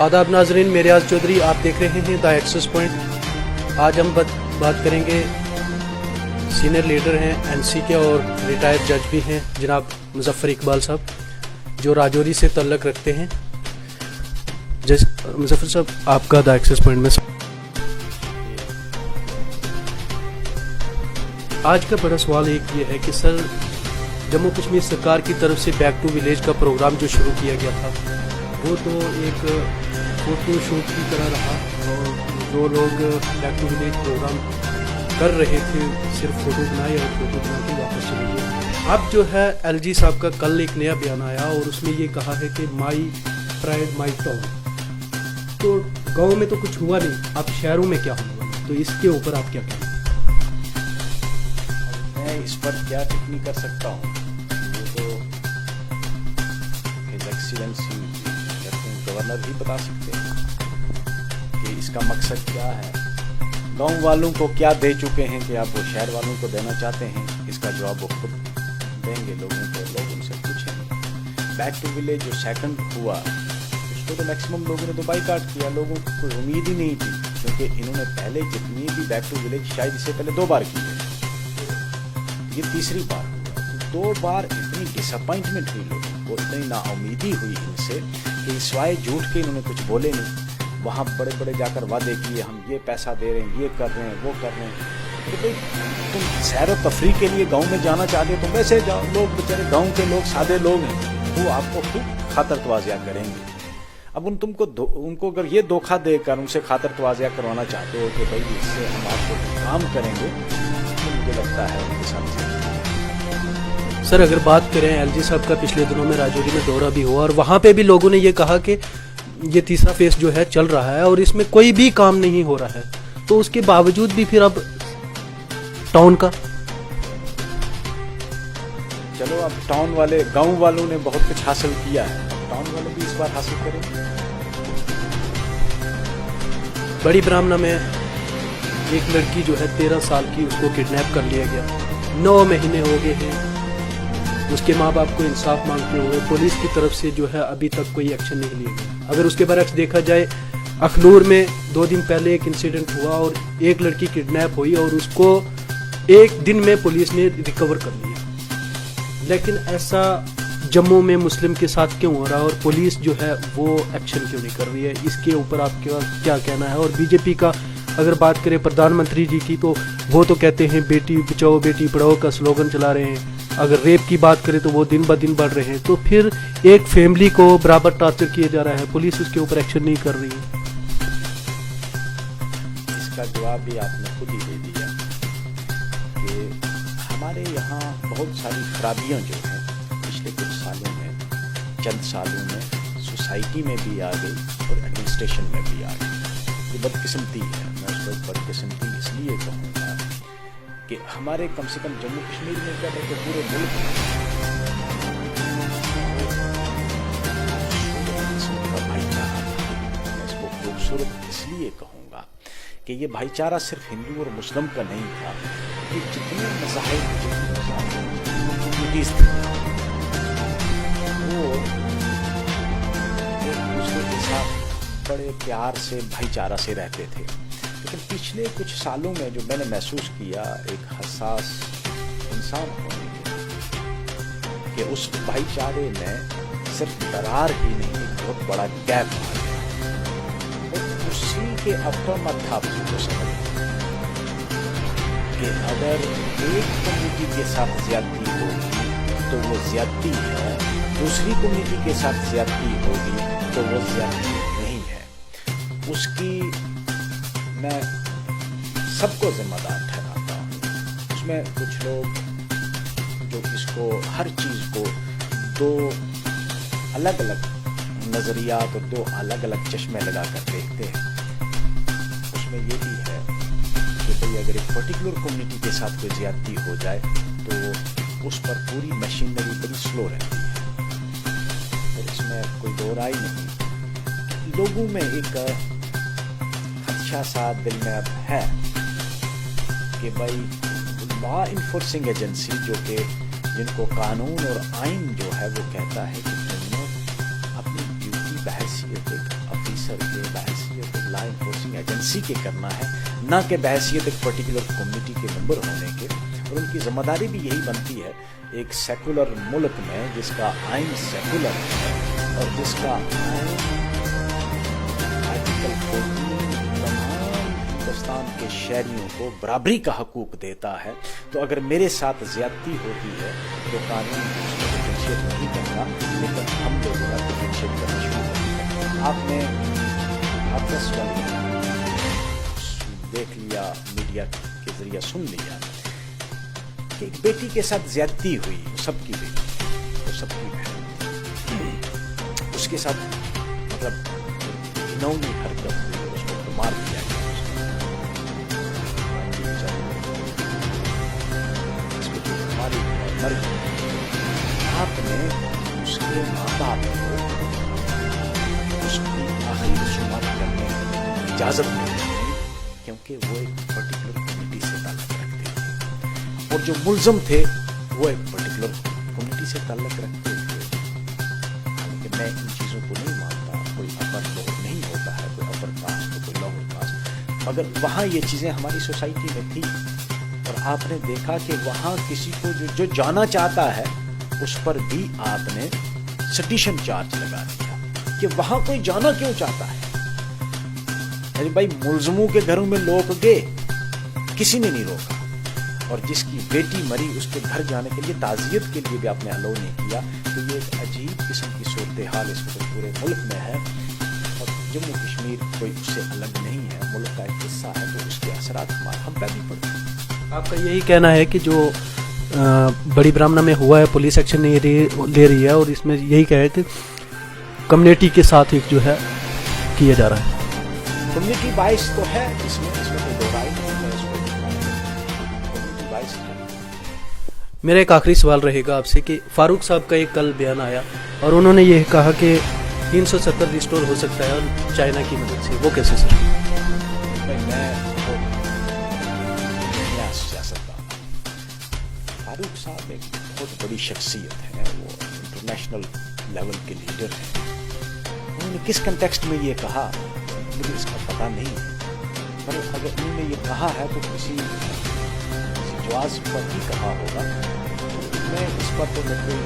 आदाब नाजरीन, मेरियाज चौधरी, आप देख रहे हैं द एक्सेस पॉइंट। आज हम बात करेंगे, सीनियर लीडर हैं एनसी के और रिटायर्ड जज भी हैं जनाब मुजफ्फर इकबाल साहब, जो राजौरी से तल्लक रखते हैं। मुजफ्फर साहब, आपका द एक्सेस पॉइंट में आज का बड़ा सवाल एक ये है कि सर, जम्मू कश्मीर सरकार की तरफ से बैक टू विलेज का प्रोग्राम जो शुरू किया गया था, वो तो एक फोटो शूट की तरह रहा और जो लोग बैक टू विलेज प्रोग्राम कर रहे थे सिर्फ फोटो बनाए और फोटो बना के वापस चले गए। अब जो है एलजी साहब का कल एक नया बयान आया और उसमें ये कहा है कि माई प्राइड माई टाउन। तो गाँव में तो कुछ हुआ नहीं, अब शहरों में क्या हुआ, तो इसके ऊपर आप क्या कहें? मैं इस पर क्या टिप्पणी कर सकता हूँ, वो तो हिज एक्सीलेंसी गवर्नर ही बता सकते हैं कि इसका मकसद क्या है। गांव वालों को क्या दे चुके हैं कि आप वो शहर वालों को देना चाहते हैं, इसका जवाब वो खुद देंगे लोगों को, लोग उनसे पूछेंगे। बैक टू विलेज जो सेकंड हुआ, उसको तो मैक्सिमम लोगों ने तो बाइकाट किया, लोगों को कोई उम्मीद ही नहीं थी, क्योंकि इन्होंने पहले जितनी भी बैक टू विलेज शायद इससे पहले 2 बार की है, ये तीसरी बार हुआ। तो 2 बार इतनी डिसअपॉइंटमेंट हुई लोगों को, इतनी नाउमीदी हुई इनसे कि सिवाय झूठ के इन्होंने कुछ बोले नहीं। वहाँ बड़े बड़े जाकर वादे किए, हम ये पैसा दे रहे हैं, ये कर रहे हैं, वो कर रहे हैं। तो भाई, तुम सैर व तफरी के लिए गांव में जाना चाहते हो तो वैसे जाओ। लोग बेचारे गांव के लोग सादे लोग हैं, वो आपको खूब खातर तवाज़िया करेंगे। अब उनको अगर ये धोखा देकर उनसे खातर तवाज़िया करवाना चाहते हो कि भाई इससे हम आपको काम करेंगे, तो मुझे लगता है उनके साथ। सर, अगर बात करें एलजी साहब का, पिछले दिनों में राजौरी में दौरा भी हुआ और वहाँ पे भी लोगों ने ये कहा कि ये तीसरा फेज जो है चल रहा है और इसमें कोई भी काम नहीं हो रहा है, तो उसके बावजूद भी फिर अब टाउन का चलो, अब टाउन वाले, गांव वालों ने बहुत कुछ हासिल किया है, टाउन वाले भी इस बार हासिल करेंगे। बड़ी ब्राह्मणा में एक लड़की जो है 13 साल की, उसको किडनैप कर लिया गया, 9 महीने हो गए हैं, उसके माँ बाप को इंसाफ मांगते हुए पुलिस की तरफ से जो है अभी तक कोई एक्शन नहीं लिया गया। अगर उसके बरक्स देखा जाए, अखनूर में 2 दिन पहले एक इंसिडेंट हुआ और एक लड़की किडनैप हुई और उसको 1 दिन में पुलिस ने रिकवर कर लिया। लेकिन ऐसा जम्मू में मुस्लिम के साथ क्यों हो रहा है और पुलिस जो है वो एक्शन क्यों नहीं कर रही है? इसके ऊपर आपका क्या कहना है? और बीजेपी का अगर बात करें प्रधानमंत्री जी की, तो वो तो कहते हैं बेटी बचाओ बेटी पढ़ाओ का स्लोगन चला रहे हैं। अगर रेप की बात करें तो वो दिन ब दिन बढ़ रहे हैं, तो फिर एक फैमिली को बराबर टॉर्चर किया जा रहा है, पुलिस उसके ऊपर एक्शन नहीं कर रही है। इसका जवाब भी आपने खुद ही दे दिया कि हमारे यहाँ बहुत सारी खराबियाँ जो हैं पिछले कुछ सालों में, चंद सालों में सोसाइटी में भी आ गई और एडमिनिस्ट्रेशन में भी आ गई। ये बदकिस्मती है। मैं उसको बदकिस्मती इसलिए कहूँगा कि हमारे कम से कम जम्मू कश्मीर में क्या बल्कि पूरे मुल्क का भाईचारा, मैं इसको खूबसूरत इसलिए कहूँगा कि ये भाईचारा सिर्फ हिंदू और मुस्लिम का नहीं था, कि जितने मज़ाहिब वो एक दूसरे के साथ बड़े प्यार से भाईचारा से रहते थे। लेकिन पिछले कुछ सालों में जो मैंने महसूस किया, एक हसास इंसान होने के, कि उस भाईचारे में सिर्फ दरार ही नहीं, एक बहुत बड़ा गैप आ गया। और उसी के अफरा को समझ कि अगर एक कम्युनिटी के साथ ज्यादती होगी तो वो ज्यादती है, दूसरी कम्युनिटी के साथ ज्यादती होगी तो वो ज्यादती नहीं है। उसकी मैं सबको जिम्मेदार ठहराता हूँ। उसमें कुछ लोग जो इसको, हर चीज़ को 2 अलग अलग नज़रियात और 2 अलग अलग चश्मे लगा कर देखते हैं। उसमें ये भी है कि भाई अगर एक पर्टिकुलर कम्युनिटी के साथ कोई ज़्यादती हो जाए तो उस पर पूरी मशीनरी बड़ी स्लो रहती है। तो इसमें कोई दो राय नहीं। लोगों में एक सा दिल में अब है कि भाई लॉ इन्फोर्सिंग एजेंसी, जो कि जिनको कानून और आइन जो है वो कहता है कि तुमने अपनी ड्यूटी बहैसियत एक ऑफिसर آفیسر کے بحیثیت ایک لا انفورسنگ ایجنسی کے کرنا ہے، نہ کہ بحیثیت ایک پرٹیکولر کمیونٹی کے ممبر ہونے کے. اور ان کی ذمہ داری بھی یہی بنتی ہے ایک سیکولر ملک میں جس کا آئین سیکولر ہے اور جس کا آئین آرٹیکل 14 تمام ہندوستان کے شہریوں کو برابری کا حقوق دیتا ہے. تو اگر میرے ساتھ زیادتی ہوتی ہے تو قانون ڈفرینشیٹ نہیں کرتا، لیکن ہم لوگ ڈفرینشیٹ کرنا شروع کرتے ہیں. آپ نے آپ کا سوال دیکھ لیا، میڈیا کے ذریعہ سن لیا کہ ایک بیٹی کے ساتھ زیادتی ہوئی، سب کی بیٹی، وہ سب کی بہن، اس کے ساتھ مطلب گھناؤنی حرکت ہوئی، اس کو مار دیا گیا، مر گئی. آپ نے اس کے ماں باپ کو اس کی آخری رسومات کرنے کی اجازت نہیں دی کیونکہ وہ ایک پرٹیکولر کمیونٹی سے تعلق رکھتے تھے، اور جو ملزم تھے وہ ایک پرٹیکولر کمیونٹی سے تعلق رکھتے تھے. حالانکہ میں ان چیزوں کو نہیں مانتا، کوئی اپر لوگ نہیں ہوتا ہے، کوئی اپر کاسٹ تو کوئی لوور کاسٹ، مگر وہاں یہ چیزیں ہماری سوسائٹی میں تھی. اور آپ نے دیکھا کہ وہاں کسی کو جو جانا چاہتا ہے اس پر بھی آپ نے سیڈیشن چارج لگا دیا کہ وہاں کوئی جانا کیوں چاہتا ہے. ارے بھائی، ملزموں کے گھروں میں لوگ گئے، کسی نے نہیں روکا، اور جس کی بیٹی مری اس کے گھر جانے کے لیے تعزیت کے لیے بھی آپ نے الاؤ نہیں کیا. تو یہ ایک عجیب قسم کی صورتحال اس وقت پورے ملک میں ہے، اور جموں کشمیر کوئی اس سے الگ نہیں ہے، ملک کا ایک حصہ ہے، تو اس کے اثرات ہم پہ بھی پڑتے ہیں. آپ کا یہی کہنا ہے کہ جو بڑی برہمنا میں ہوا ہے پولیس ایکشن نہیں لے رہی ہے، اور اس میں یہی کہا ہے کہ کمیونٹی کے ساتھ ایک جو ہے کیا جا رہا ہے. کمیونٹی باعث تو ہے اس میں کوئی دو رائے نہیں ہے، اس کو کمیونٹی باعث ہے. میرا ایک آخری سوال رہے گا آپ سے کہ فاروق صاحب کا ایک کل بیان آیا اور انہوں نے یہ کہا کہ 370 ریسٹور ہو سکتا ہے اور چائنا کی مدد سے، وہ کیسے سر؟ میں سیاستدان، فاروق صاحب ایک بہت بڑی شخصیت ہے، وہ انٹرنیشنل لیول کے لیڈر ہیں. انہوں نے کس کنٹیکسٹ میں یہ کہا مجھے اس کا پتہ نہیں ہے، پر اگر انہوں نے یہ کہا ہے تو کسی جواز پر ہی کہا ہوگا. میں اس پر تو میں کوئی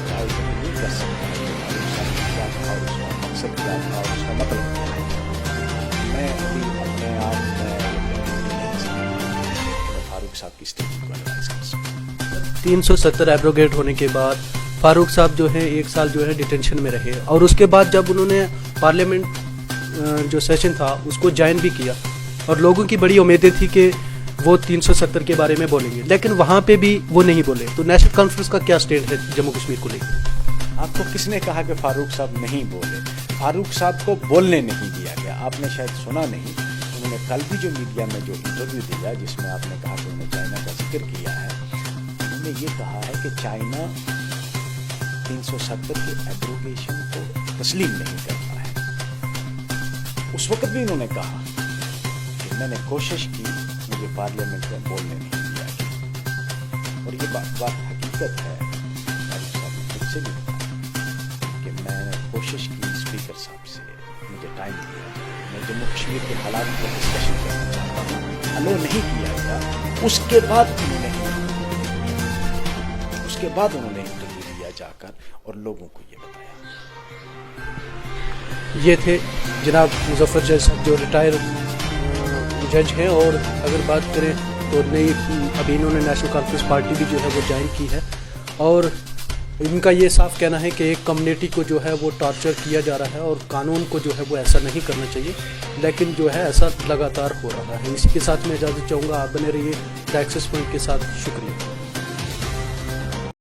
رائے نہیں کر سکتا کہ فاروق صاحب نے کیا کہا، اس کا مقصد کیا تھا اور اس کا مطلب کیا ہے. میں ابھی اپنے آپ میں فاروق صاحب کی اسٹیٹمنٹ کو انالائز کر سکتا. 370 ایبروگیٹ ہونے کے بعد فاروق صاحب جو ہے 1 سال جو ہے ڈیٹینشن میں رہے، اور اس کے بعد جب انہوں نے پارلیمنٹ جو سیشن تھا اس کو جوائن بھی کیا، اور لوگوں کی بڑی امیدیں تھی کہ وہ 370 کے بارے میں بولیں گے، لیکن وہاں پہ بھی وہ نہیں بولے. تو نیشنل کانفرنس کا کیا سٹینڈ ہے جموں کشمیر کو لے کے؟ آپ کو کس نے کہا کہ فاروق صاحب نہیں بولے؟ فاروق صاحب کو بولنے نہیں دیا گیا. آپ نے شاید سنا نہیں، انہوں نے کل بھی جو میڈیا میں جو انٹرویو دیا جس میں آپ نے کہا کہ انہوں نے چائنا کا ذکر کیا ہے، انہوں نے یہ کہا ہے کہ چائنا 370 کے ایبروگیشن کو تسلیم نہیں کرتا ہے. اس وقت بھی انہوں نے کہا کہ میں نے کوشش کی، مجھے پارلیمنٹ میں بولنے نہیں دیا گیا. اور یہ بات حقیقت ہے، فاروق صاحب نے خود سے بھی کہا کہ میں نے کوشش کی اسپیکر صاحب سے، مجھے ٹائم دیا جائے، میں جموں کشمیر کے حالات پر ڈسکشن کرنا چاہتا ہوں، الو نہیں کیا گیا. اس کے بعد انہوں نے انٹرویو دیا جا کر اور لوگوں کو یہ بتایا. یہ تھے جناب مظفر جج صاحب جو ریٹائر جج ہیں، اور اگر بات کریں تو نئی ابھی انہوں نے نیشنل کانفرنس پارٹی بھی جو ہے وہ جوائن کی ہے، اور ان کا یہ صاف کہنا ہے کہ ایک کمیونٹی کو جو ہے وہ ٹارچر کیا جا رہا ہے، اور قانون کو جو ہے وہ ایسا نہیں کرنا چاہیے، لیکن جو ہے ایسا لگاتار ہو رہا ہے. اسی کے ساتھ میں اجازت چاہوں گا، آپ بنے رہیے دا ایکسس پوائنٹ کے ساتھ. شکریہ.